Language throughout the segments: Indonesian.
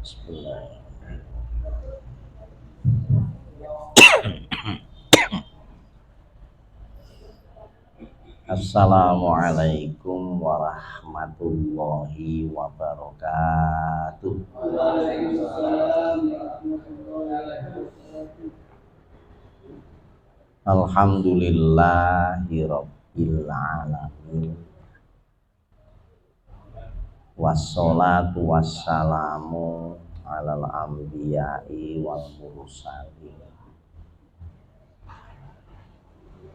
Bismillah. Assalamualaikum warahmatullahi wabarakatuh. Alhamdulillahi rabbil alamin. Wassalatu wassalamu alal anbiya'i wal mursalin.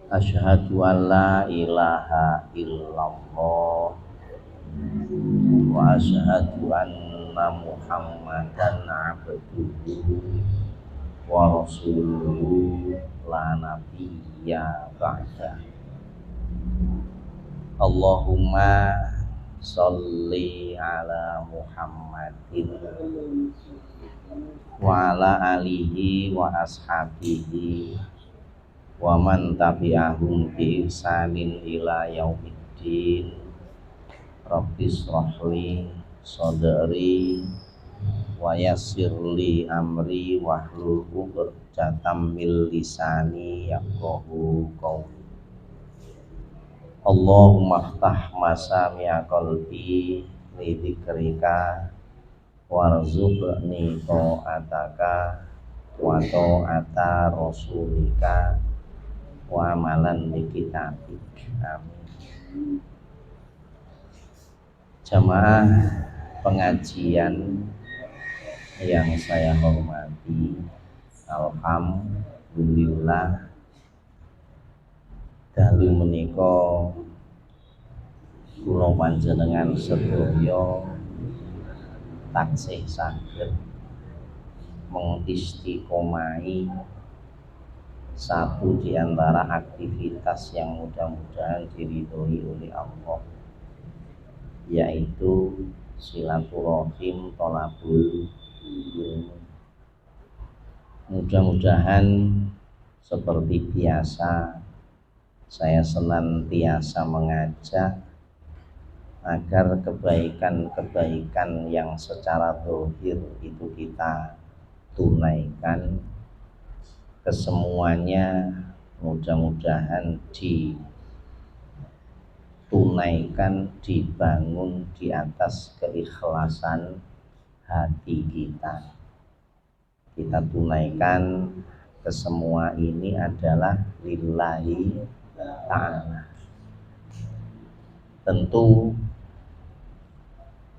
Asyhadu an la ilaha illallah wa asyhadu anna Muhammadan abduhu wa rasuluhu la nabiyya ba'da. Allahumma sholli ala Muhammadin wa ala alihi wa ashabihi wa man tabi'ahum bi ihsanin ila yaumiddin. Rabbis shrahli sadri wa yassirli amri wahlul 'uqdatam min lisani yafqahu qawli. Allahumma ftah masami'a qalbi li dzikrika warzuqni ta'ataka wa ta'ata rasulika wa amalan bi kitabik. Amin. Jamaah pengajian yang saya hormati, alhamdulillah dalu menika kula panjenengan sedaya taksih saged mengistiqomahi satu di antara aktivitas yang mudah-mudahan diridhoi oleh Allah, yaitu silaturahim thalabul ilmu. Mudah-mudahan seperti biasa saya senantiasa mengajak agar kebaikan-kebaikan yang secara zahir itu kita tunaikan, kesemuanya mudah-mudahan ditunaikan, dibangun di atas keikhlasan hati kita. Kita tunaikan kesemua ini adalah lillahi ta'ala. Tentu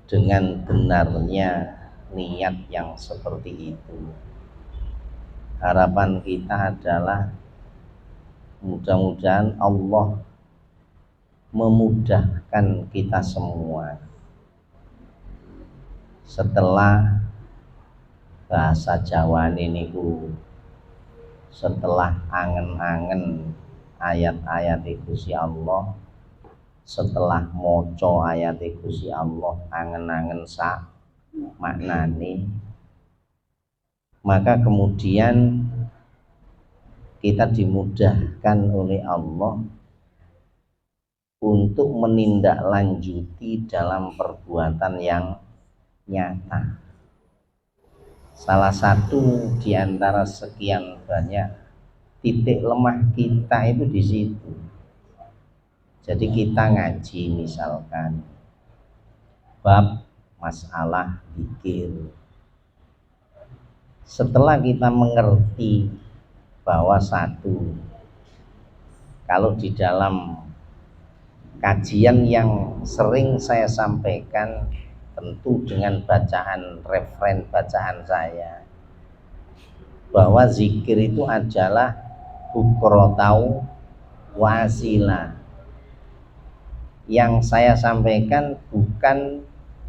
dengan benarnya niat yang seperti itu, harapan kita adalah mudah-mudahan Allah memudahkan kita semua. Setelah bahasa Jawa niku, setelah angen-angen ayat-ayat Gusti Allah, setelah moco ayat Gusti Allah angen-angen sak maknane, maka kemudian kita dimudahkan oleh Allah untuk menindaklanjuti dalam perbuatan yang nyata. Salah satu di antara sekian banyak titik lemah kita itu di situ. Jadi kita ngaji misalkan bab masalah zikir. Setelah kita mengerti bahwa satu, kalau di dalam kajian yang sering saya sampaikan, tentu dengan referen bacaan saya, bahwa zikir itu adalah bukrotau wasilah. Yang saya sampaikan bukan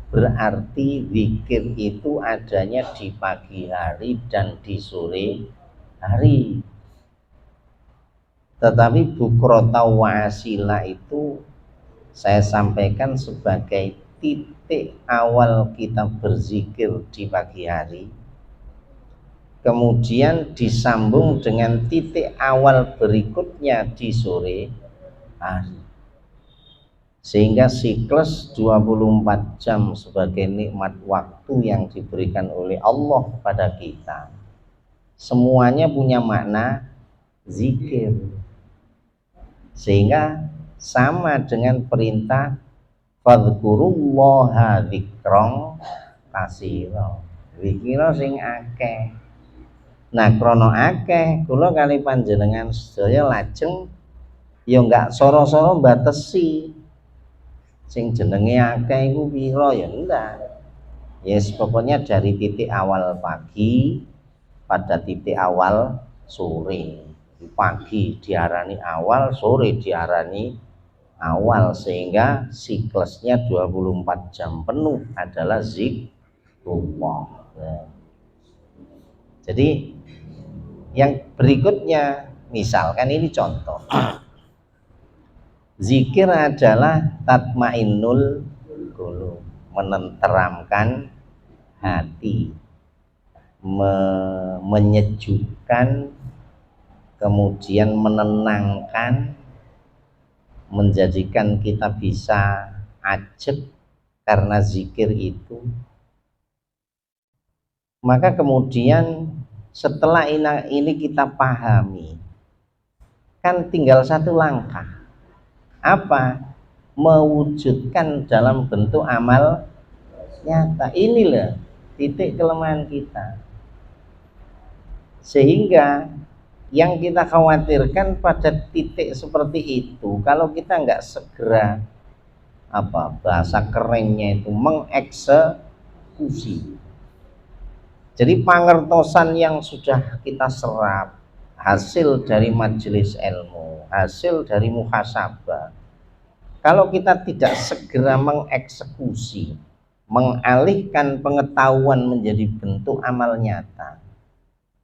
berarti zikir itu adanya di pagi hari dan di sore hari, tetapi bukrotau wasilah itu saya sampaikan sebagai titik awal kita berzikir di pagi hari, kemudian disambung dengan titik awal berikutnya di sore hari. sehingga siklus 24 jam sebagai nikmat waktu yang diberikan oleh Allah kepada kita semuanya punya makna zikir, sehingga sama dengan perintah fadhkurullaha dzikron katsira, zikira sing akeh. Nah krono akeh kula kali panjenengan sedaya lajeng ya enggak soro-soro batesi sing jenenge akeh iku pira ya ndak. Yes, pokoknya dari titik awal pagi pada titik awal sore. Pagi diarani awal, sore diarani awal, sehingga siklusnya 24 jam penuh adalah zikrullah. Nah, jadi yang berikutnya, misalkan ini contoh. Zikir adalah tatmainnul qulub, menenteramkan hati, menyejukkan, kemudian menenangkan, menjadikan kita bisa ajeg karena zikir itu. Maka kemudian setelah ini kita pahami, kan tinggal satu langkah. Apa? Mewujudkan dalam bentuk amal nyata. Inilah titik kelemahan kita, sehingga yang kita khawatirkan pada titik seperti itu, kalau kita nggak segera bahasa kerennya itu mengeksekusi. Jadi pangertosan yang sudah kita serap hasil dari majelis ilmu, hasil dari muhasabah, kalau kita tidak segera mengeksekusi, mengalihkan pengetahuan menjadi bentuk amal nyata,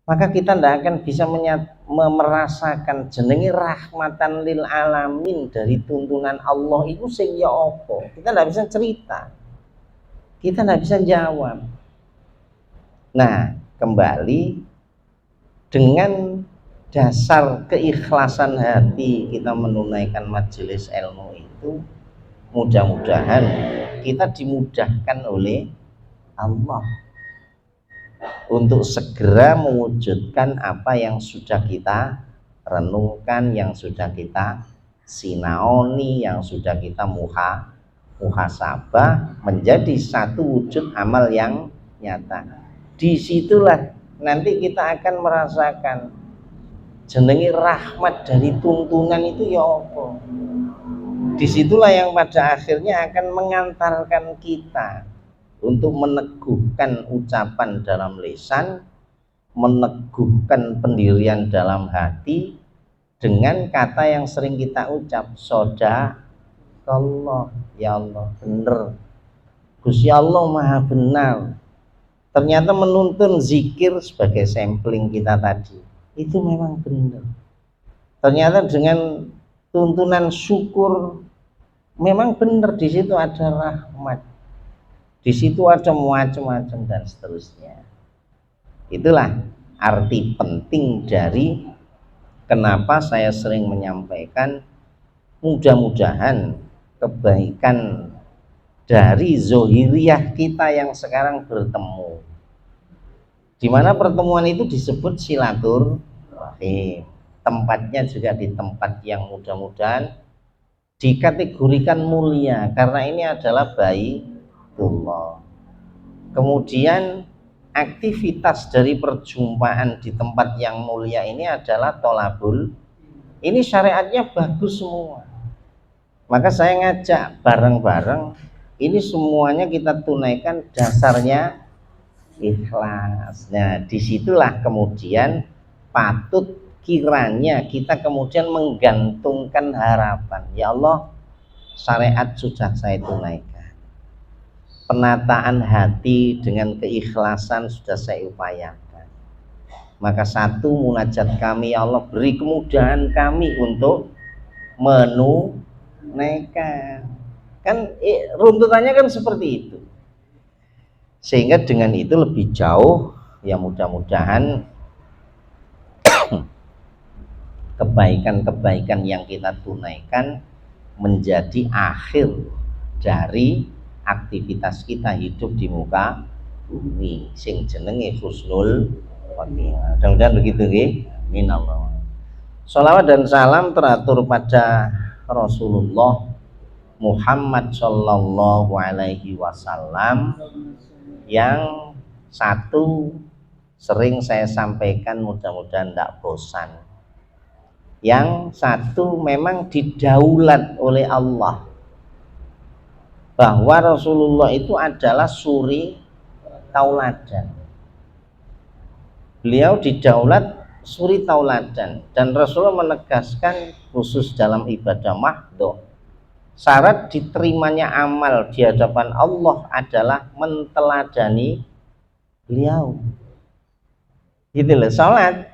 maka kita tidak akan bisa merasakan jenenge rahmatan lil alamin dari tuntunan Allah itu sing ya apa. Kita tidak bisa cerita, kita tidak bisa jawab. Nah, kembali dengan dasar keikhlasan hati kita menunaikan majelis ilmu itu, mudah-mudahan kita dimudahkan oleh Allah untuk segera mewujudkan apa yang sudah kita renungkan, yang sudah kita sinaoni, yang sudah kita muhasabah menjadi satu wujud amal yang nyata. Disitulah nanti kita akan merasakan jenenge rahmat dari tuntunan itu ya apa. Disitulah yang pada akhirnya akan mengantarkan kita untuk meneguhkan ucapan dalam lisan, meneguhkan pendirian dalam hati dengan kata yang sering kita ucap, Sodaqallah, ya Allah bener, Gusti Allah maha benar. Ternyata menuntun zikir sebagai sampling kita tadi itu memang benar. Ternyata dengan tuntunan syukur memang benar, di situ ada rahmat, di situ ada macam-macam dan seterusnya. Itulah arti penting dari kenapa saya sering menyampaikan mudah-mudahan kebaikan dari zohiriyah kita yang sekarang bertemu, di mana pertemuan itu disebut silaturahim, tempatnya juga di tempat yang mudah-mudahan dikategorikan mulia karena ini adalah Baitullah. Kemudian aktivitas dari perjumpaan di tempat yang mulia ini adalah tolabul, ini syariatnya bagus semua. Maka saya ngajak bareng-bareng ini semuanya kita tunaikan dasarnya ikhlas. Nah, disitulah kemudian patut kiranya kita kemudian menggantungkan harapan. Ya Allah, syariat sudah saya tunaikan, penataan hati dengan keikhlasan sudah saya upayakan, maka satu munajat kami, ya Allah beri kemudahan kami untuk menunaikan. Kan runtutannya kan seperti itu. Sehingga dengan itu lebih jauh ya, mudah-mudahan kebaikan-kebaikan yang kita tunaikan menjadi akhir dari aktivitas kita hidup di muka bumi sing jenenge husnul khotimah. Mudah-mudahan begitu nggih. Amin Allah. Sholawat dan salam teratur pada Rasulullah Muhammad Shallallahu Alaihi Wasallam yang satu sering saya sampaikan, mudah-mudahan tidak bosan. Yang satu memang didaulat oleh Allah bahwa Rasulullah itu adalah suri tauladan. Beliau didaulat suri tauladan, dan Rasulullah menegaskan khusus dalam ibadah mahdhah, syarat diterimanya amal di hadapan Allah adalah menteladani beliau. Gitu loh, salat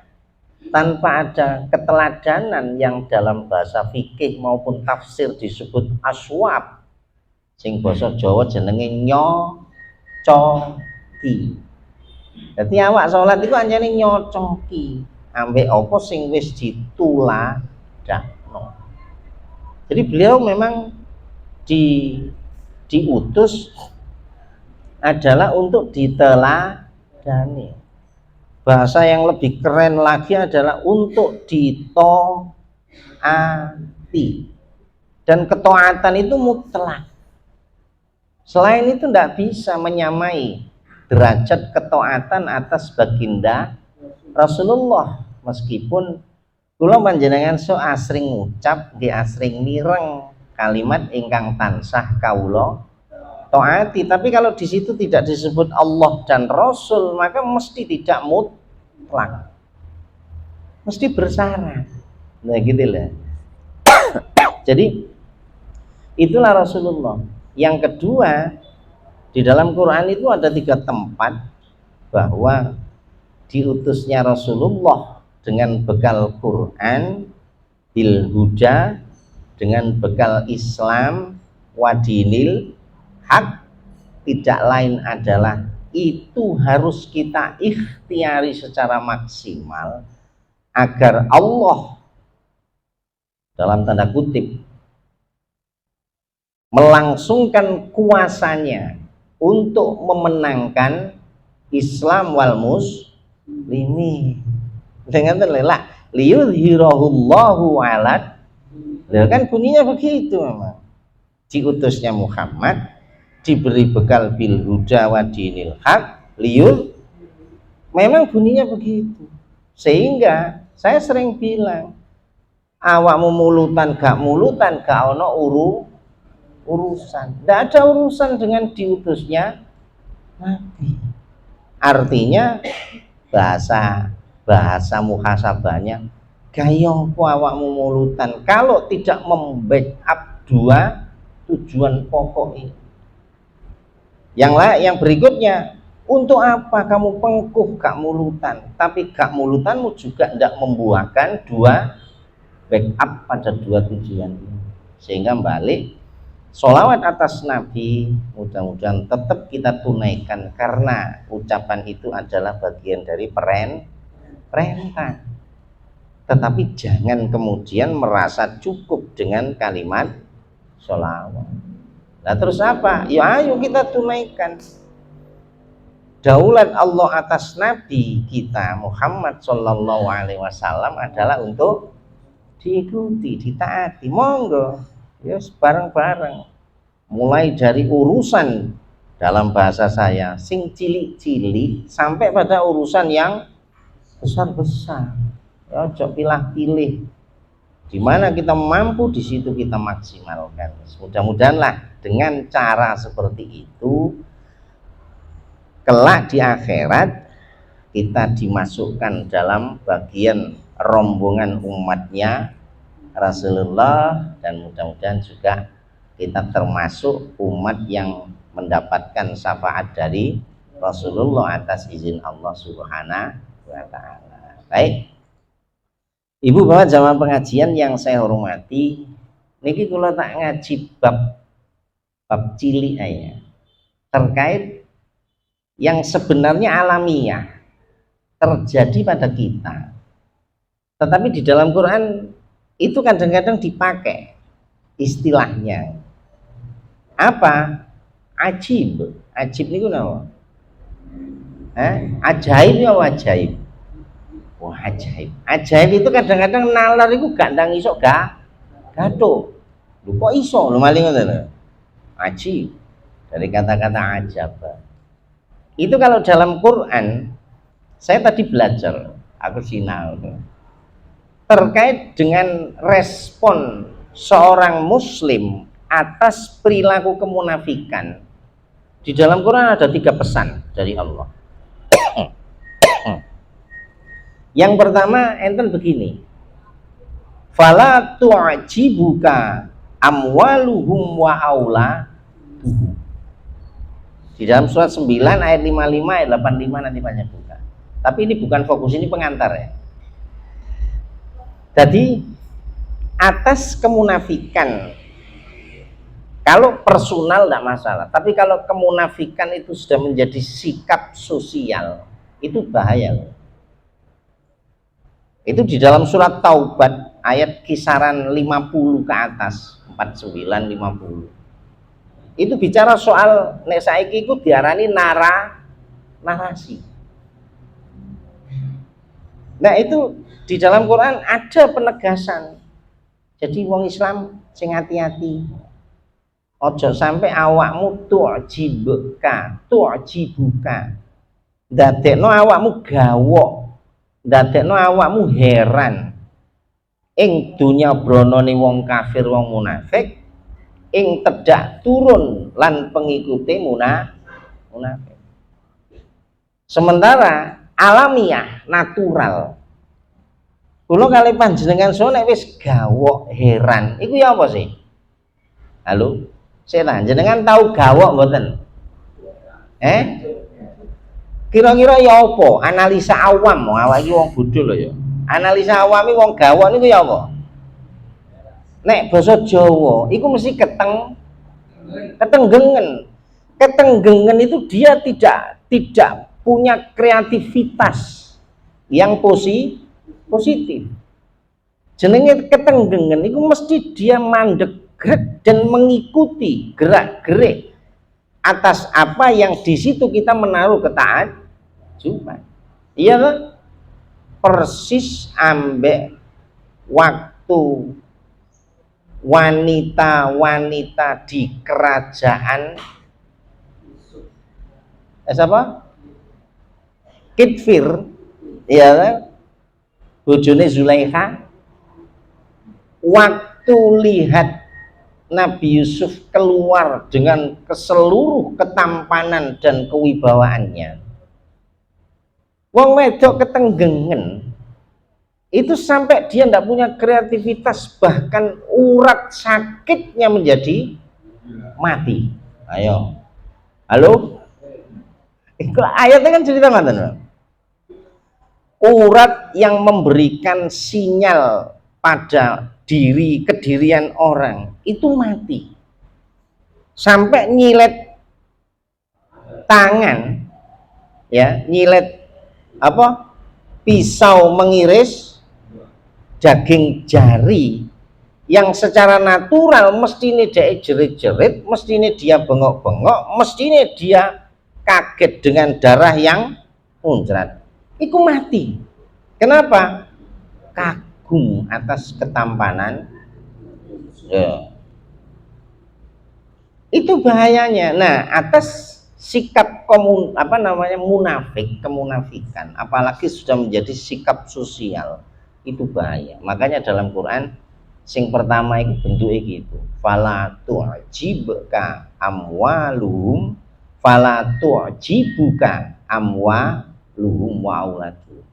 tanpa ada keteladanan yang dalam bahasa fikih maupun tafsir disebut aswab, sing basa Jawa jenenge nyocoki. Dadi awak salat iku anjane nyocoki ambek apa sing wis dituladakno. Jadi beliau memang diutus adalah untuk diteladani. Bahasa yang lebih keren lagi adalah untuk ditaati, dan ketaatan itu mutlak. Selain itu tidak bisa menyamai derajat ketaatan atas baginda Rasulullah, meskipun kula panjenengan so asring ngucap di asring mireng kalimat ingkang tansah kawula taati, tapi kalau di situ tidak disebut Allah dan Rasul maka mesti tidak mutlak, mesti bersyarat. Nah gitu lah. Jadi itulah Rasulullah. Yang kedua, di dalam Quran itu ada 3 tempat bahwa diutusnya Rasulullah dengan bekal Quran, bil huda, dengan bekal Islam, wadinil hak, tidak lain adalah itu harus kita ikhtiari secara maksimal agar Allah dalam tanda kutip melangsungkan kuasanya untuk memenangkan Islam wal muslimin. Dengan terlelak liyudhirahullahu alad. Kan bunyinya begitu memang. Diutusnya Muhammad, diberi bekal bil huda wa dinil haq liyul, memang bunyinya begitu. Sehingga saya sering bilang, awakmu mulutan gak ono urusan. Tidak ada urusan dengan diutusnya Nabi. Artinya bahasa muhasabahnya gayo awakmu mulutan kalau tidak membackup 2 tujuan pokok ini. Yang berikutnya, untuk apa kamu pengkuh gak mulutan, tapi gak mulutanmu juga tidak membuahkan 2 backup pada 2 tujuan ini. Sehingga balik sholawat atas Nabi mudah-mudahan tetap kita tunaikan, karena ucapan itu adalah bagian dari perintah. Tetapi jangan kemudian merasa cukup dengan kalimat sholawat. Nah terus apa? Ya ayo kita tunaikan. Daulat Allah atas Nabi kita Muhammad Sallallahu Alaihi Wasallam adalah untuk diikuti, ditaati. Monggo, ya bareng-bareng. Mulai dari urusan dalam bahasa saya sing cilik-cilik sampai pada urusan yang besar-besar. Ya, ojo pilih-pilih. Di mana kita mampu di situ kita maksimalkan. Mudah-mudahanlah dengan cara seperti itu kelak di akhirat kita dimasukkan dalam bagian rombongan umatnya Rasulullah, dan mudah-mudahan juga kita termasuk umat yang mendapatkan syafaat dari Rasulullah atas izin Allah Subhanahu wa ta'ala. Baik, Ibu bapak jamaah pengajian yang saya hormati, niki kula tak ngaji bab cilik aja terkait yang sebenarnya alamiah terjadi pada kita, tetapi di dalam Quran itu kadang-kadang dipakai istilahnya. Apa? Ajib. Ajib niku napa? Ajaib ya ajaib. Wah, ajaib. Ajaib itu kadang-kadang nalar itu gak ndang iso gathuk. Lho kok iso lho maling ngoten lho. Ajib dari kata-kata ajab. Itu kalau dalam Quran saya tadi belajar, aku sinau terkait dengan respon seorang muslim atas perilaku kemunafikan. Di dalam Quran ada 3 pesan dari Allah. Yang pertama enten begini, fala tu'jibuka amwaluhum wa auladuhum. Di dalam surat 9 ayat 55 ayat 85 nanti banyak buka. Tapi ini bukan fokus, ini pengantar ya. Jadi atas kemunafikan, kalau personal tidak masalah, tapi kalau kemunafikan itu sudah menjadi sikap sosial, itu bahaya. Itu di dalam surat Taubat ayat kisaran 50 ke atas, 49 50. Itu bicara soal nek saiki iku diarani narasi. Nah, itu di dalam Quran ada penegasan. Jadi wong Islam sing hati-hati. Ojo sampai awakmu tu'jibuka. Ndadekno awakmu gawok. Ndadekno awakmu heran ing dunya bronone wong kafir wong munafik, ing tedak turun lan pengikuti munafik. Sementara alamiah natural kula kali panjenengan nek wis gawok heran iku ya apa sih? Halo, saya jenengan tahu gawok mboten? Kira-kira ya apa? Analisa awam, awak iki wong bodho lho ya. Analisa awam iki wong gawok niku ya apa? Nek basa Jawa iku mesti ketenggengen. Ketenggengen itu dia tidak punya kreativitas yang positif. Jenenge ketenggengen itu mesti dia mandek dan mengikuti gerak-gerik atas apa yang di situ kita menaruh ketaatan. Iya kan? Persis ambek waktu wanita-wanita di kerajaan siapa? Kitfir, ya kan? Bojone Zulaikha, waktu lihat Nabi Yusuf keluar dengan keseluruh ketampanan dan kewibawaannya, wong wedok ketenggengen itu sampai dia tidak punya kreativitas, bahkan urat sakitnya menjadi mati. Ayo, halo, itu ayatnya kan cerita mantan. Urat yang memberikan sinyal pada kedirian orang itu mati, sampai nyilet tangan, ya, nyilet apa, pisau mengiris daging jari yang secara natural mestinya dia jerit-jerit, mestinya dia bengok-bengok, mestinya dia kaget dengan darah yang muncrat, itu mati. Kenapa? Kagum atas ketampanan ya. Itu bahayanya. Nah, atas sikap munafik, kemunafikan, apalagi sudah menjadi sikap sosial, itu bahaya. Makanya dalam Quran sing pertama itu bentuknya gitu, fala tu'jibuka amwaluhum fala tu'jibuka amwaluhum wa auladuhum.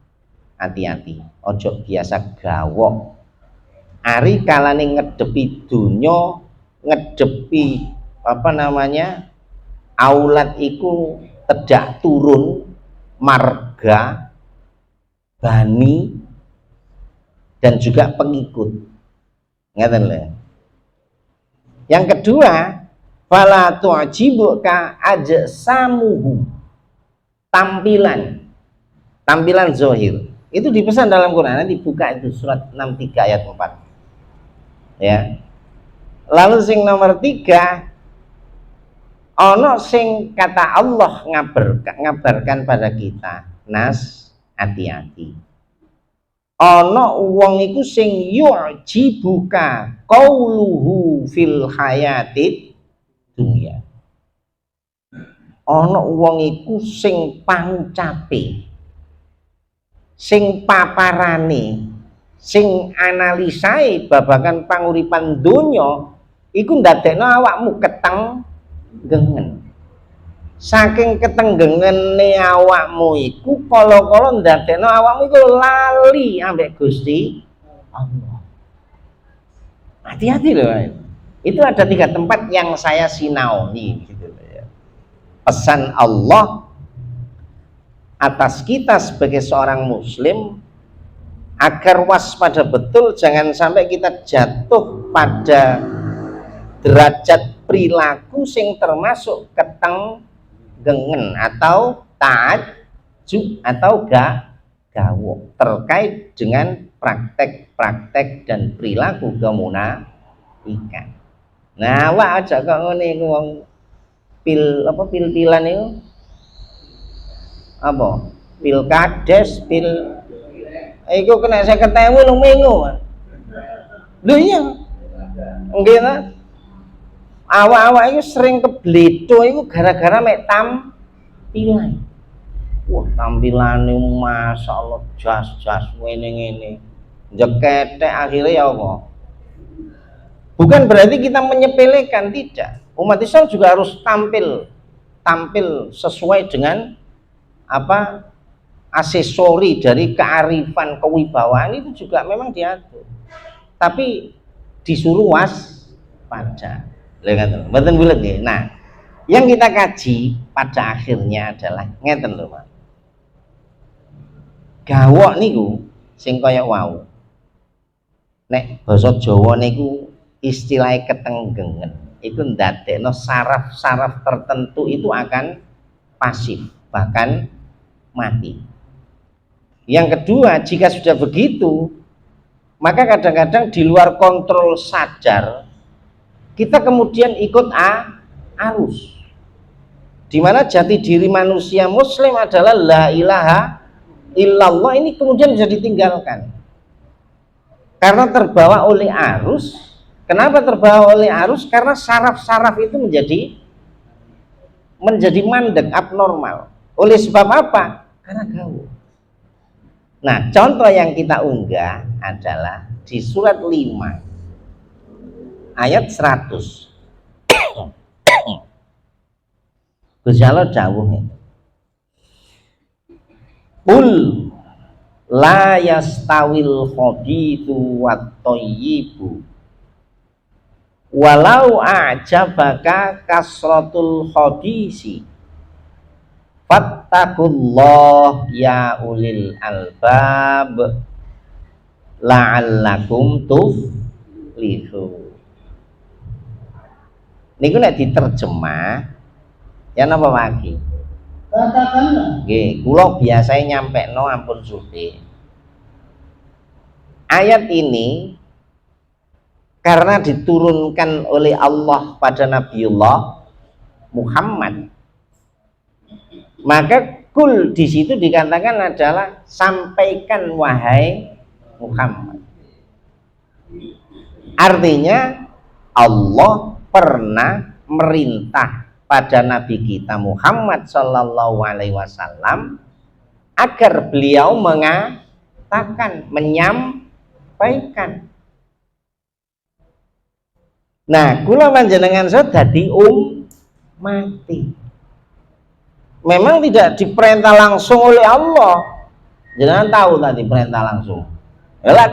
Hati-hati, ojo biasa gawok ari kalane ngedepi dunya, ngedepi aulad iku tedak turun marga bani dan juga pengikut. Ngeten lho. Yang kedua, fala tu'jibuka ajsamuhum, tampilan zahir. Itu dipesan dalam Quran, nanti buka itu surat 63 ayat 4. Ya. Lalu sing nomor 3, ono sing kata Allah ngabarkan pada kita, nas, hati-hati. Ono wong iku sing yu'jibuka qauluhu fil hayatid dunya. Ono wong iku sing pancape, sing paparane, sing analisae babagan panguripan donya iku ndadekno awakmu keteng gengen. Saking ketenggengene awakmu iku kala-kala ndadekno awakmu iku lali ambek Gusti Allah. Hati-hati loh. Itu ada 3 tempat yang saya sinaoni gitu ya. Pesan Allah atas kita sebagai seorang muslim agar waspada betul, jangan sampai kita jatuh pada derajat perilaku sing termasuk ketenggengen atau ta'ajjub atau gawok terkait dengan praktek-praktek dan perilaku kemunafikan. Nah, awak aja kok ngene iku wong pil-pilan itu apa? Pilkades, iku kena 50.000 nang minggu. Lho iya. Nggih ta? Awak-awak itu sering kebledo itu gara-gara mek tampilan. Wah, tampilane masyaallah jas-jas ngene-ngene. Jeketek akhirnya ya apa? Bukan berarti kita menyepelekan, tidak. Umat Islam juga harus tampil sesuai dengan apa? Aksesori dari kearifan kewibawaan itu juga memang diatur. Tapi disuruh waspada. Betul bulat ya. Nah, yang kita kaji pada akhirnya adalah ngeten lho, Pak. Gawok niku sing kaya wau. Nek basa Jawa niku istilahnya ketenggengen. Itu ndadekno saraf-saraf tertentu itu akan pasif, bahkan mati. Yang kedua, jika sudah begitu, maka kadang-kadang di luar kontrol sadar kita kemudian ikut arus, di mana jati diri manusia muslim adalah la ilaha illallah, ini kemudian bisa ditinggalkan karena terbawa oleh arus. Kenapa terbawa oleh arus? Karena saraf-saraf itu menjadi mandek, abnormal. Oleh sebab apa? Karena gaul. Nah, contoh yang kita unggah adalah di surat 5 ayat 100. Gusti Allah dawuh, "Qul la yastawil khabithu wat thayyibu walau a'jabaka kasratul khabisi fattaqullah ya ulil albab la'allakum tuflihun." Niku nek diterjemah ya napa lagi? Katakanlah. Nggih, kula biasa nyampekno ampun suwe. Ayat ini karena diturunkan oleh Allah pada Nabiullah Muhammad, maka kul di situ dikatakan adalah sampaikan wahai Muhammad. Artinya Allah pernah merintah pada Nabi kita Muhammad Sallallahu Alaihi Wasallam agar beliau mengatakan, menyampaikan. Nah, kula panjenengan dadi mati. Memang tidak diperintah langsung oleh Allah. Jangan tahu tadi perintah langsung. Lah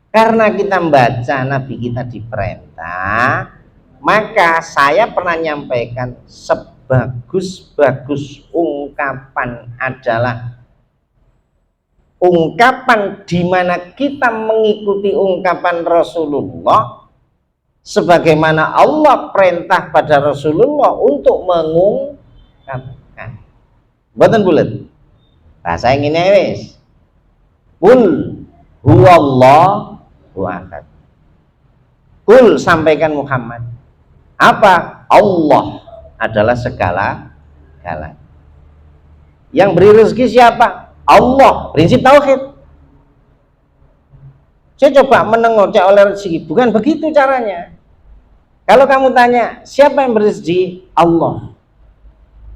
karena kita membaca Nabi kita diperintah, maka saya pernah nyampaikan sebagus-bagus ungkapan adalah ungkapan di mana kita mengikuti ungkapan Rasulullah sebagaimana Allah perintah pada Rasulullah untuk mengungkapkan. Mboten bulet. Bahasa ngene wis. Qul huwallahu ahad. Kul, sampaikan Muhammad. Apa? Allah adalah segala-galanya. Yang beri rezeki siapa? Allah. Prinsip tauhid. Saya coba menengok oleh rezeki, bukan begitu caranya. Kalau kamu tanya siapa yang beri rezeki? Allah.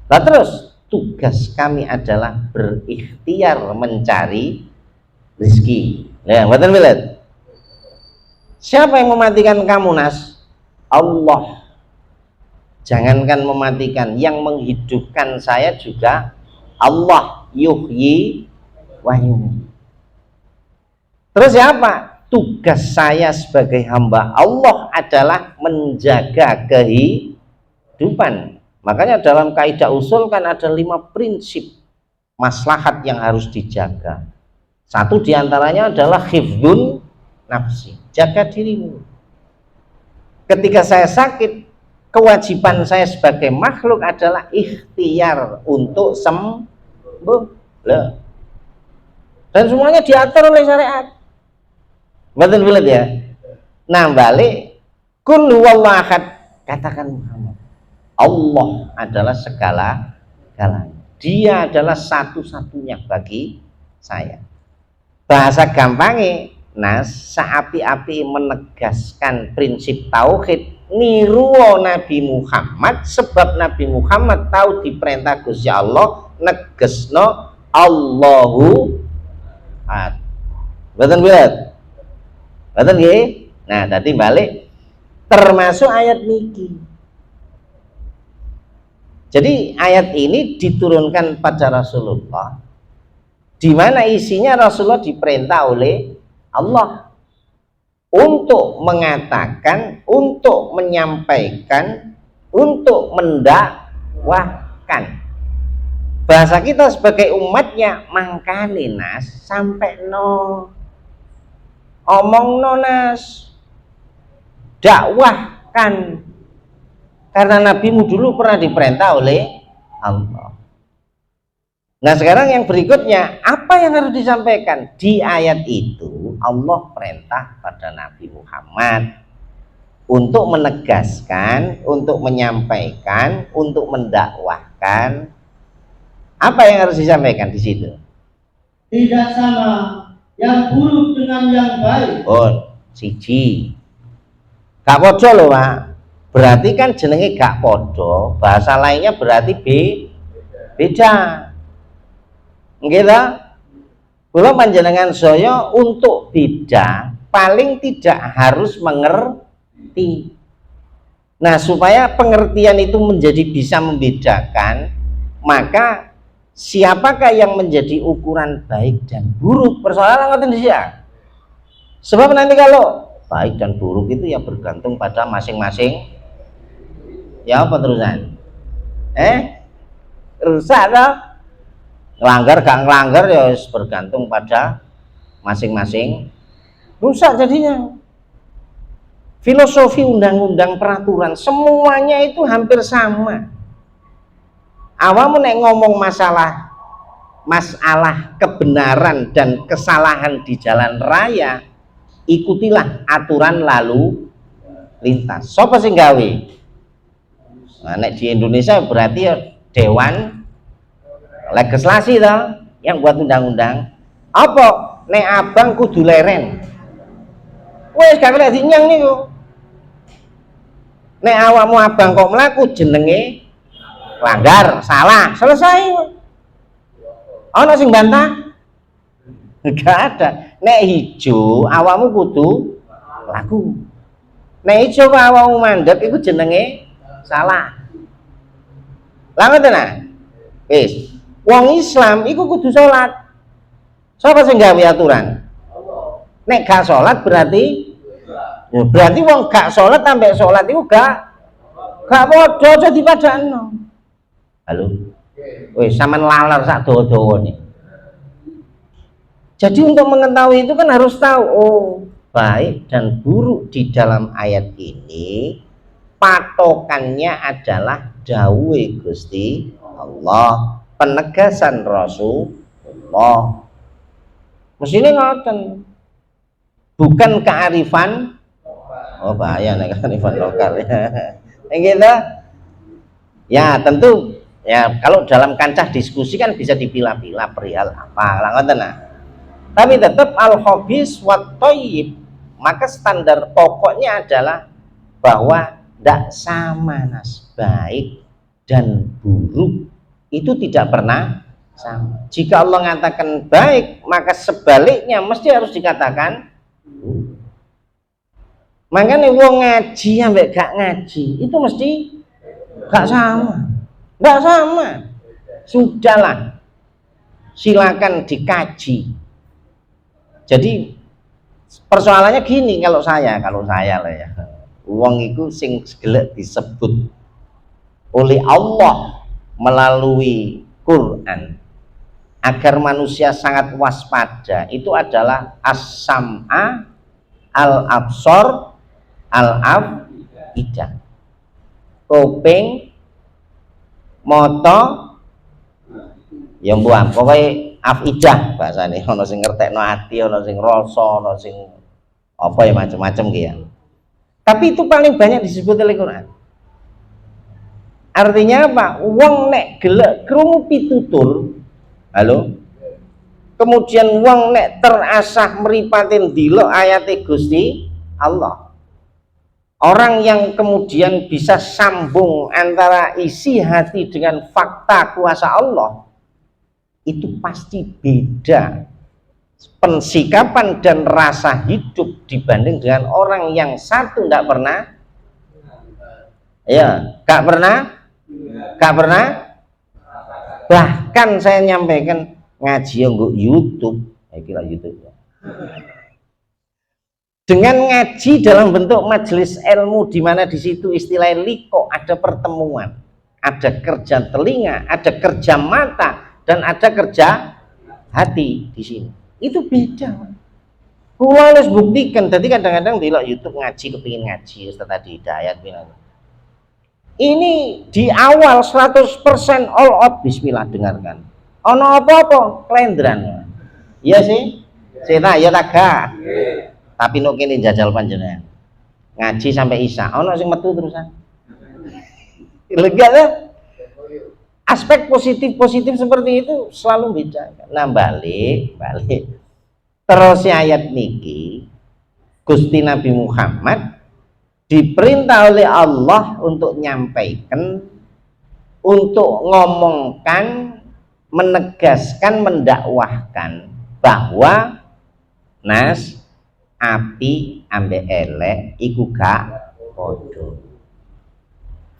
Nah terus tugas kami adalah berikhtiar mencari rezeki. Ya, betul betul. Siapa yang mematikan kamu, Nas? Allah. Jangankan mematikan, yang menghidupkan saya juga Allah. Yuhyi wa yumiit. Terus siapa? Tugas saya sebagai hamba Allah adalah menjaga kehidupan. Makanya dalam kaidah usul kan ada 5 prinsip maslahat yang harus dijaga. Satu diantaranya adalah hifdzun nafsi, jaga dirimu. Ketika saya sakit, kewajiban saya sebagai makhluk adalah ikhtiar untuk sembuh. Dan semuanya diatur oleh syariat. Betul ya. Nah balik, kul huwallahu ahad, katakan Muhammad, Allah adalah segala-galanya. Dia adalah satu-satunya bagi saya. Bahasa gampangnya, Nas, saapi-api menegaskan prinsip tauhid niru Nabi Muhammad, sebab Nabi Muhammad tahu diperintah Gusti Allah negesno Allahu ahad. Betul. Betul nggih? Nah, tadi balik termasuk ayat niki. Jadi ayat ini diturunkan pada Rasulullah, di mana isinya Rasulullah diperintah oleh Allah untuk mengatakan, untuk menyampaikan, untuk mendakwahkan. Bahasa kita sebagai umatnya, mangkane Nas sampai no omong nonas, dakwahkan, karena nabimu dulu pernah diperintah oleh Allah. Nah sekarang yang berikutnya, apa yang harus disampaikan? Di ayat itu Allah perintah pada Nabi Muhammad untuk menegaskan, untuk menyampaikan, untuk mendakwahkan. Apa yang harus disampaikan di situ? Tidak sama yang buruk dengan yang baik. Oh, siji. Gak podo loh, Pak. Berarti kan jenenge gak podo, bahasa lainnya berarti beda. Nggih ta? Kula panjenengan saya untuk beda paling tidak harus mengerti. Nah, supaya pengertian itu menjadi bisa membedakan, maka siapakah yang menjadi ukuran baik dan buruk? Persoalan ngoten ya. Sebab nanti kalau baik dan buruk itu ya bergantung pada masing-masing. Ya apa terusan? Rusak toh? Ngelanggar gak ngelanggar ya bergantung pada masing-masing. Rusak jadinya. Filosofi undang-undang peraturan semuanya itu hampir sama. Awamu nek ngomong masalah kebenaran dan kesalahan di jalan raya, ikutilah aturan lalu lintas. Sopo sing gawe? Nah, nek di Indonesia berarti ya dewan legislasi toh yang buat undang-undang. Apa nek abang kudu leren? Wes gak kena dinyang niku. Nek awakmu abang kok mlaku jenenge langgar, salah, selesai. Ana sing bantah? Gak ada. Nek hijau awakmu kudu laku. Nek hijau awakmu mandek iku jenenge salah. Lah ngoten nah. Wis, wong Islam iku kudu salat. Sapa sing gawe aturan? Nek gak salat berarti ya berarti wong gak salat ambek salat iku gak padha, aja dipadakno. Halo. Wis sampean laler sak dawa-dawane. Jadi untuk mengetahui itu kan harus tahu, oh, baik dan buruk di dalam ayat ini patokannya adalah dawuh Gusti Allah, penegasan Rasulullah. Mestinya ngoten. Bukan kearifan Oh bahaya nih kan event lokal ya. Yang kita ya tentu ya kalau dalam kancah diskusi kan bisa dipilah-pilah perihal apa lah ngoten nah. Tapi tetap al khabis wat thayyib, maka standar pokoknya adalah bahwa tidak sama nas, baik dan buruk itu tidak pernah sama. Jika Allah mengatakan baik, maka sebaliknya mesti harus dikatakan buruk. Makanya wong ngaji ambek gak ngaji itu mesti gak sama, gak sama. Sudahlah, silakan dikaji. Jadi persoalannya gini, kalau saya lah ya, wong itu sing gelek disebut oleh Allah melalui Quran agar manusia sangat waspada itu adalah as-sam'a, al-absor, al-afidah, kuping, mata, ya mbuh pokoknya afidah bahasane, ono sing ngertekno ati, ono sing rasa, ono sing apa ya macam-macam gitu ya. Tapi itu paling banyak disebut oleh Quran. Artinya apa? Wong nek gelek krungu pitutur, halo. Kemudian wong nek terasah meripatin dilok ayate Gusti Allah. Orang yang kemudian bisa sambung antara isi hati dengan fakta kuasa Allah, itu pasti beda pensikapan dan rasa hidup dibanding dengan orang yang satu tidak pernah ya gak pernah bahkan saya nyampaikan ngaji yang YouTube kira YouTube ya. Dengan ngaji dalam bentuk majelis ilmu di mana di situ istilah liko, ada pertemuan, ada kerja telinga, ada kerja mata, dan ada kerja hati di sini. Itu beda. Kula harus buktikan. Tadi kadang-kadang di YouTube ngaji kepingin ngaji Ustaz tadi Hidayat bilang. Ini di awal 100% all out bismillah dengarkan. Ono apa-apa kelendran. Iya sih. Saya ya taga. Tapi nuk kene jajal panjenengan. Ngaji sampai isya. Ono sing metu terusan. Lega ya? Aspek positif seperti itu selalu beda. Nah balik terus ayat niki Gusti Nabi Muhammad diperintah oleh Allah untuk nyampaikan, untuk ngomongkan, menegaskan, mendakwahkan bahwa nas api ambek elek iku gak podo.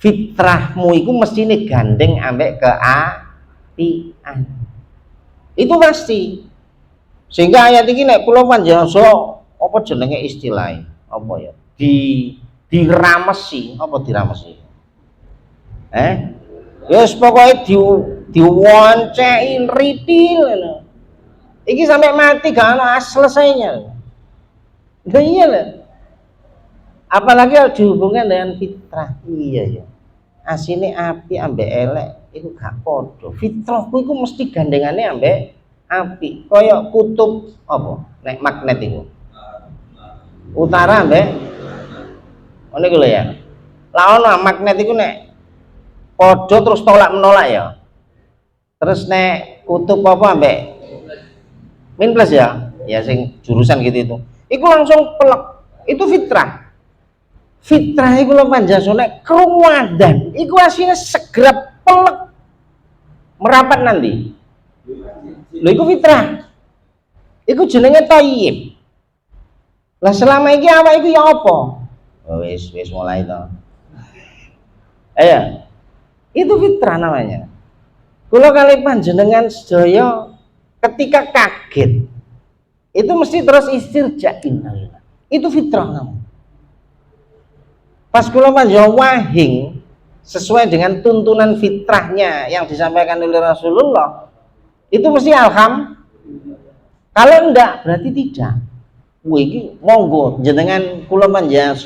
Fitrahmu itu mesti nih gandeng ambek keapian. Itu pasti. Sehingga ayat ini nek kula panjenengan apa jenenge istilahnya? Apa ya? Diramesi, apa diramesi? Wis pokoke diwoncein ritil. Iki sampai mati gak ana selesainya. Nah, iya lah. Apalagi kalau dihubungkan dengan fitrah. Iya ya. Asine api ambek elek itu gak podo. Fitrahku itu mesti gandengannya ambek api. Koyok kutub apa? Nek magnet itu. Utara ambek ono iku lho ya. Lah ono magnet iku nek podo terus tolak menolak ya. Terus nek kutub apa ambek min plus ya. Ya sing jurusan gitu itu. Iku langsung pelek. Itu fitrah. Fitrah iku lho panjasone keruwadan. Iku asine segera pelek merapat nanti. Lho iku fitrah. Iku jenenge thayyib. Lah selama iki awak iku ya apa? Oh, wis mulai to. Ayo. Itu fitrah namanya. Kula kali panjenengan sedaya ketika kaget itu mesti terus istirja innalillah. Itu fitrah namanya. Pas kula panjenengan wahing sesuai dengan tuntunan fitrahnya yang disampaikan oleh Rasulullah, itu mesti alhamdulillah. Kalau enggak berarti tidak. Wih, monggo jenengan kula panjenengan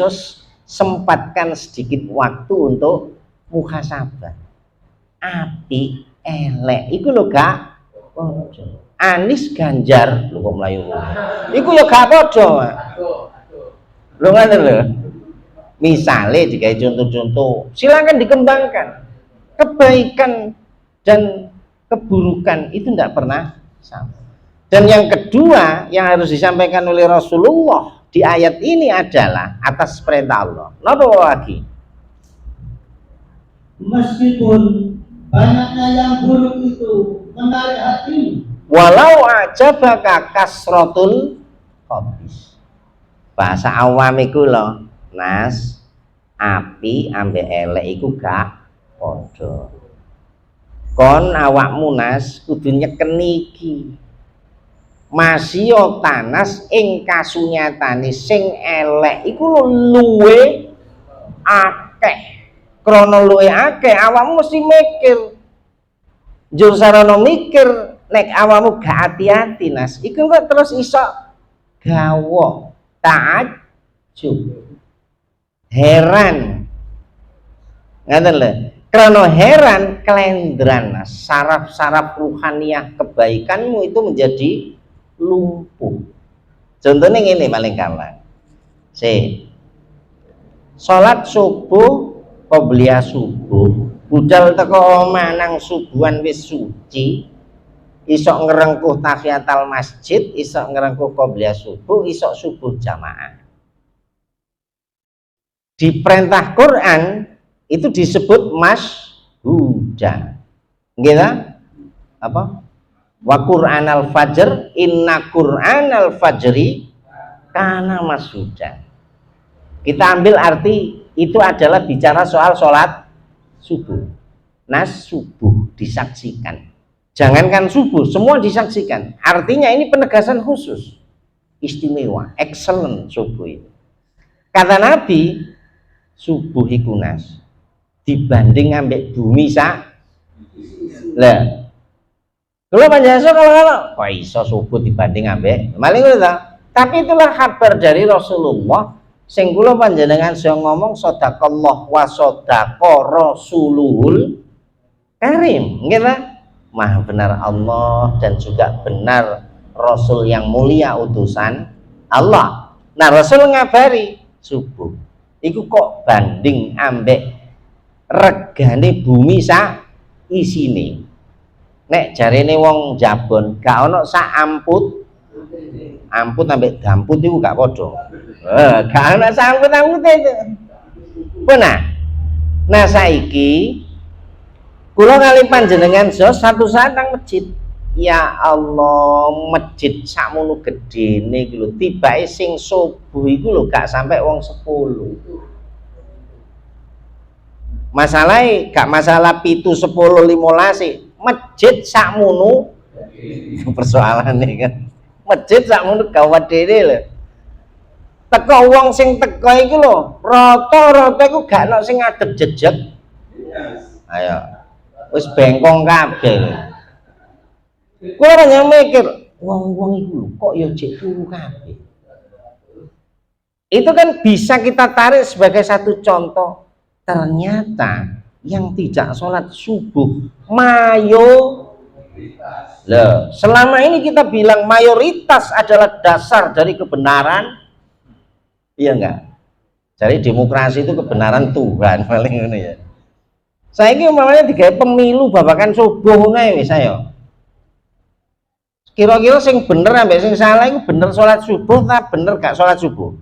sempatkan sedikit waktu untuk muhasabah. Api elek iku lho gak podo. Anis Ganjar lho kok mlayu. Iku ya gak podo. Lho ngoten lho. Misalnya jika contoh-contoh, silakan dikembangkan. Kebaikan dan keburukan itu tidak pernah sama. Dan yang kedua yang harus disampaikan oleh Rasulullah di ayat ini adalah atas perintah Allah. Napa lagi? Meskipun banyaknya yang buruk itu menarik hati, Walau ajabaka kasratul khabis. Bahasa awam iku lho, Nas, api ambek elek iku gak padha. Kon awakmu Nas kudu nyekeni iki. Masya tanas ing kasunyatane sing elek iku luwe akeh. Krana luwe akeh awakmu mesti mikir. Njur sarana mikir nek awakmu gak hati-hati Nas, iku kok terus iso gawok, takjub, heran. Ngaten lho. Krana heran kelendran Nas, saraf-saraf ruhaniyah kebaikanmu itu menjadi lumpuh. Contohnya ngene paling gampang. Salat subuh qobliyah subuh, budal teko omah nang subuhan wis suci, isok ngerengkuh tahiyatul masjid, isok ngerengkuh qobliyah subuh, isok subuh jamaah. Di perintah Quran itu disebut mashuda. Nggih ta? Apa? Wa Qur'anal fajr, inna Qur'anal fajri kana mashuda. Kita ambil arti itu adalah bicara soal sholat subuh. Nas subuh disaksikan. Jangankan subuh, semua disaksikan. Artinya ini penegasan khusus, istimewa, excellent subuh itu. Kata Nabi, subuh iku Nas dibanding ambek bumi sak. Lah, kalau panjangnya kalau kok iso subuh dibanding ambek maling ngono ta? Tapi itulah kabar dari Rasulullah sing kula panjenengan sing ngomong sadaqallah wa sadaqa rasuluhul karim, nggih ta? Maha benar Allah dan juga benar Rasul yang mulia utusan Allah. Nah, Rasul ngabari subuh iku kok banding ambek regane bumi sak isine. Nek jarene wong Jabon gak ono sak amput ambek damput iku gak padha. Gak ono sak amput itu. Nah, saiki kula kali panjenengan satu saat nang masjid. Ya Allah, masjid sakmono gedene iki lho, tibake sing subuh iku lho gak sampai wong 10. Masalahnya gak masalah 7, 10, 15 masjid sakmono persoalannya kan. Masjid sakmono gawat dhewe lho. Teko wong sing teko iku lho, rata-rata iku gak ono sing ngadeg jejeg. Ayo. Wis bengkong kabeh lho. Kuwi yang mikir, wong-wong iku kok ya jek turu kabeh. Itu kan bisa kita tarik sebagai satu contoh. Ternyata yang tidak sholat subuh mayoritas. Loh, selama ini kita bilang mayoritas adalah dasar dari kebenaran, iya enggak? Jadi demokrasi itu kebenaran Tuhan paling ini ya. Saya ini umpamanya digawe pemilu babakan subuh nih wis ayo. Kira-kira sing bener ambek sing salah itu bener sholat subuh ta bener gak sholat subuh?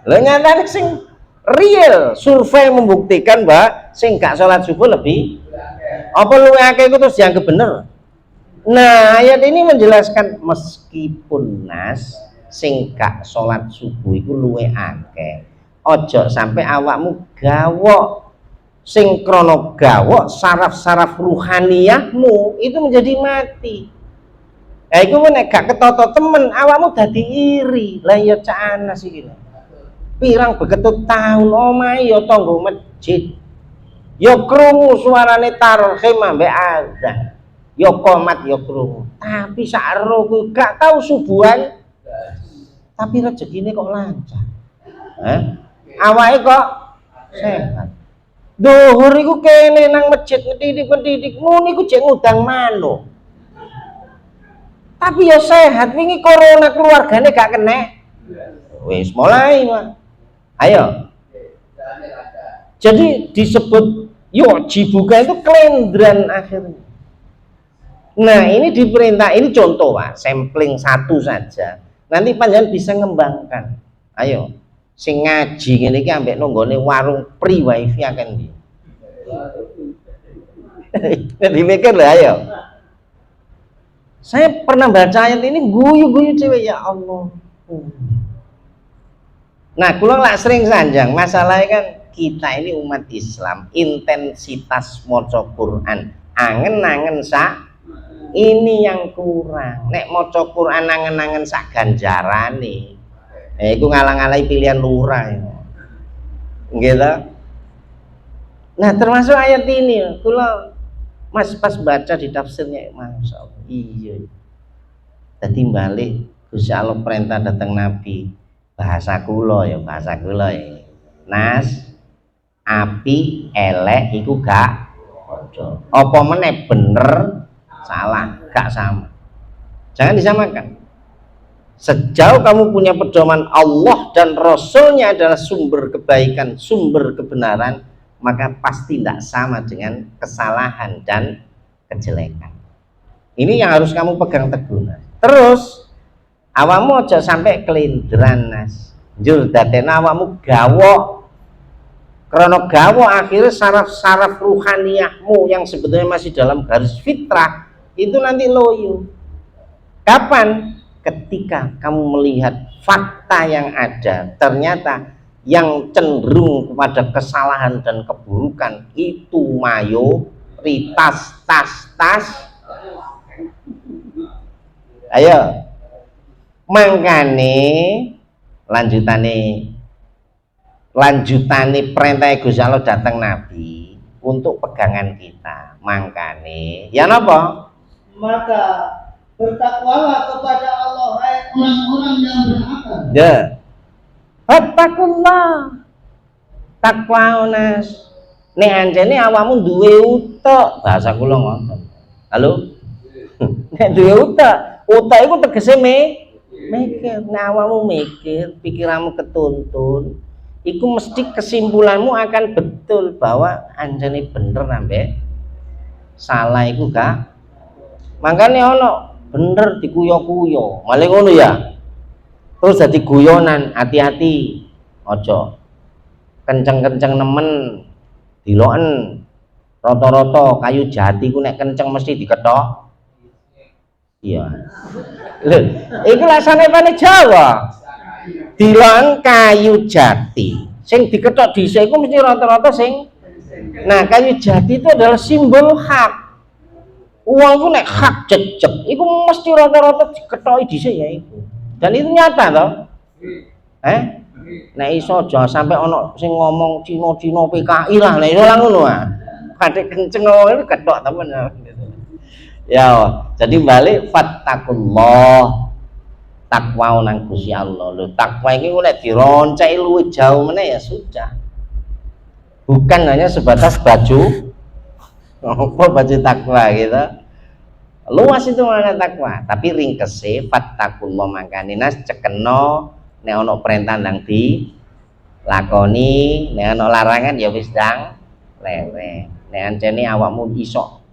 Lho nyatane sing real survei membuktikan bahwa sing gak sholat subuh lebih apa luwih akeh iku terus dianggap bener. Nah, ayat ini menjelaskan meskipun Nas sing gak sholat subuh iku luwih akeh, ojo sampai awakmu gawok. Sing krana gawok saraf-saraf ruhaniyahmu itu menjadi mati. Iku nek gak ketoto temen awakmu dadi iri. Lah ya canas iki. Pirang beketut tahun omahe ya tangga masjid. Ya krungu suarane tarhim ambek azan. Ya qomat ya krungu. Tapi sak ero kuwi gak tau subuhan. Tapi rezekine kok lancar. Awake kok sehat. Dhuhur iku kene nang masjid ngedidik-ngedidik, muni iku jek ngundang manuk. Tapi ya sehat, wingi corona keluargane gak kena. Wis mulai, Mas. Ayo. Jadi disebut yu'jibuka itu kelendran akhirnya. Nah, ini diperintah, ini contoh Pak, sampling satu saja. Nanti panjenengan bisa ngembangkan. Ayo, sing ngaji ngene iki ambek nonggone warung free wifi akan di. Jadi mikir lah, ayo. Saya pernah baca ayat ini guyu-guyu cewek, ya Allah. Nah, kula lak sering sanjang, masalahnya kan kita ini umat Islam, intensitas maca Quran angen-angen sak ini yang kurang. Nek maca Quran angen-angen sak ganjarane. Iku ngalang-alai pilihan lurah. Gitu. Nah, termasuk ayat ini, kula Mas pas baca di tafsirnya, Masya Allah, iya. Tadi balik Gusti Allah perintah datang Nabi, bahasa kula ya, Nas, api elek iku gak ojo. Apa meneh bener salah, gak sama. Jangan disamakan. Sejauh kamu punya pedoman Allah dan Rasulnya adalah sumber kebaikan, sumber kebenaran, maka pasti tidak sama dengan kesalahan dan kejelekan. Ini yang harus kamu pegang teguh. Terus awamu aja sampai kelindran Nas. Jur dadene awamu gawok. Karena gawok akhirnya saraf-saraf ruhaniyahmu yang sebetulnya masih dalam garis fitrah itu nanti loyo. Kapan? Ketika kamu melihat fakta yang ada, ternyata yang cenderung kepada kesalahan dan keburukan itu mayoritas. Ayo, mangkane lanjutane perintah Gusti Allah datang Nabi untuk pegangan kita. Mangkane ya napa? Maka bertakwalah kepada Allah hai orang-orang yang berakal. Ya. Fattakullah. Takwa Nas. Nek anjene awakmu duwe utek, bahasa kula ngoten. Halo? Nek duwe utek iku tegese mikir. Nek awakmu mikir, pikiranmu ketuntun, iku mesti kesimpulanmu akan betul bahwa anjene bener ambek salah iku gak. Makane ono bener dikuyo-kuyo, malah ngono ya. Terus jadi guyonan, hati-hati, ojo kenceng-kenceng nemen, diloken rata-rata kayu jati ku nek kenceng mesti diketok. Iya. Lho, iku lasane pane Jawa. Diloken kayu jati, sing diketok dhisik iku mesti rata-rata sing. Nah, kayu jati itu adalah simbol hak. Uang ku nek hak jejeg, iku mesti rata-rata diketoki dhisik ya iku. Dan itu nyata toh. Nek iso aja sampai ono sing ngomong Cina PKI lah, nek iso lah ngono ah. Kadek kenceng ngomong ketok temen. Ya, jadi balik fattakullah. Takwa nang Gusti Allah. Lho, takwa iki nek dironcai luwih jauh meneh ya sudah. Bukan hanya sebatas baju apa baju takwa gitu. Luas itu makna takwa, tapi ringkese fattakullah mangkane Nas cekeno nek ana perintah ndang dilakoni, nek ana larangan ya wis ndang lewe. Nek ancene awakmu iso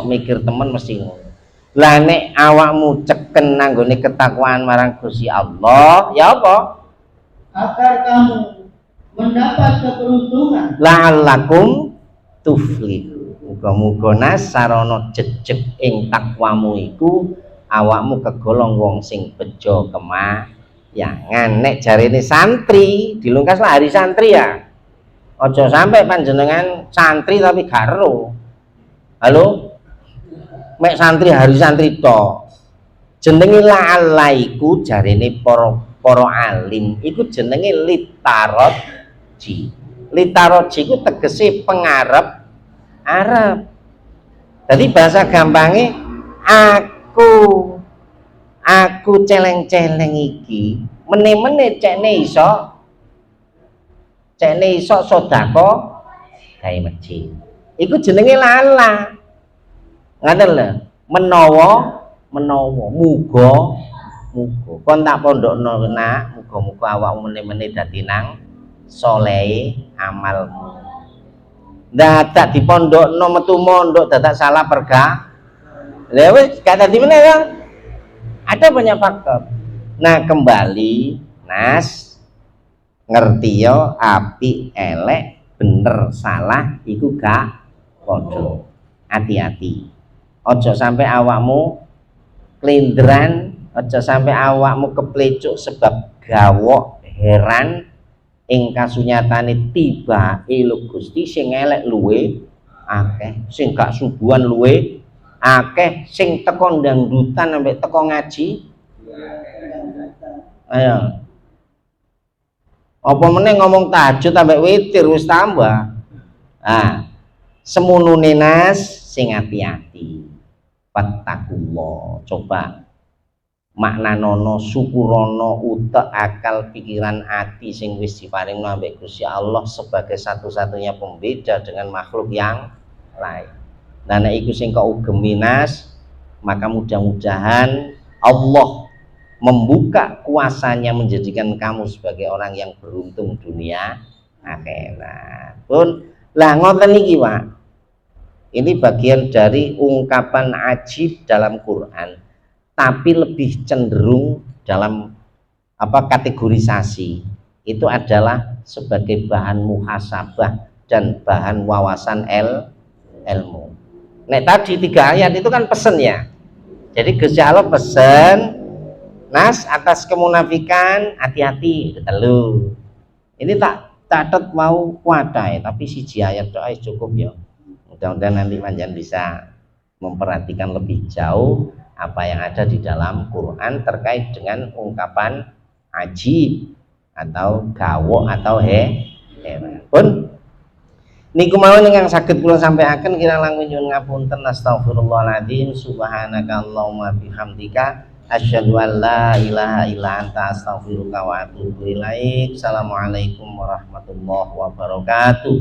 mikir temen mesti ngono. Lah nek awakmu ceken nanggone ketakwaan marang Gusti Allah, ya apa? Agar kamu mendapat keberuntungan. La'allakum tuflihun. Muga-muga Nas sarana jejeg ing takwamu iku awakmu kegolong wong sing bejo kemayangan. Nek jarine santri, dilungkas lah hari santri ya. Aja sampai panjenengan santri tapi gak ero. Halo? Mek santri hari santri to. Jenenge la'alaiku jarine para alim iku jenenge litaroji. Litaroji iku tegese pengarep Arab. Jadi bahasa gampangnya aku celeng-celeng iki mene-mene cekne iso sedekah gawe masjid. Iku jenenge lala. Ngaten lho, menawa muga kon tak pondokno nak muga-muga awakmu mene-mene dadi nang soleh amalmu. Dadak di pondok no metu mondok dadak salah perga. Lha wis gak dadi meneh kan? Ada banyak faktor. Nah, kembali Nas ngerti yo apik elek bener salah iku gak padha. Hati-hati. Ojo sampai awakmu klindran, ojo sampai awakmu keplecuk sebab gawok heran ing kasunyatane tiba ilo Gusti sing elek luwe akeh, sing gak subuhan luwe akeh, sing teko dangdutan sampai teko ngaji. Ayo. Apa meneh ngomong tahajud sampai witir wis tambah. Ah, semunune Nas sing hati-hati. Fattakullah. Coba maknanono syukurono utek akal pikiran ati sing wis diparingno ambek Gusti Allah sebagai satu-satunya pembeda dengan makhluk yang lain. Nah nek iku sing kok ugemi Nas, maka mudah-mudahan Allah membuka kuasanya menjadikan kamu sebagai orang yang beruntung dunia akhirat. Pun lah ngoten iki, Pak. Ini bagian dari ungkapan ajib dalam Quran, tapi lebih cenderung dalam kategorisasi itu adalah sebagai bahan muhasabah dan bahan wawasan ilmu. Nek tadi 3 ayat itu kan pesen ya. Jadi Gusti Allah pesen Nas atas kemunafikan hati-hati telu. Ini tak catat mau kuadai tapi siji ayat doa cukup ya. Mudah-mudahan nanti panjenengan bisa memperhatikan lebih jauh apa yang ada di dalam Quran terkait dengan ungkapan ajib atau gawok atau heran. Pun niku mawon ingkang saged kula sampaikan kira langkung nyuwun ngapunten astagfirullahaladzim subhanakallahumma bihamdika asyhadu an la ilaha illa anta astaghfiruka wa atubu ilaik. Assalamualaikum warahmatullahi wabarakatuh.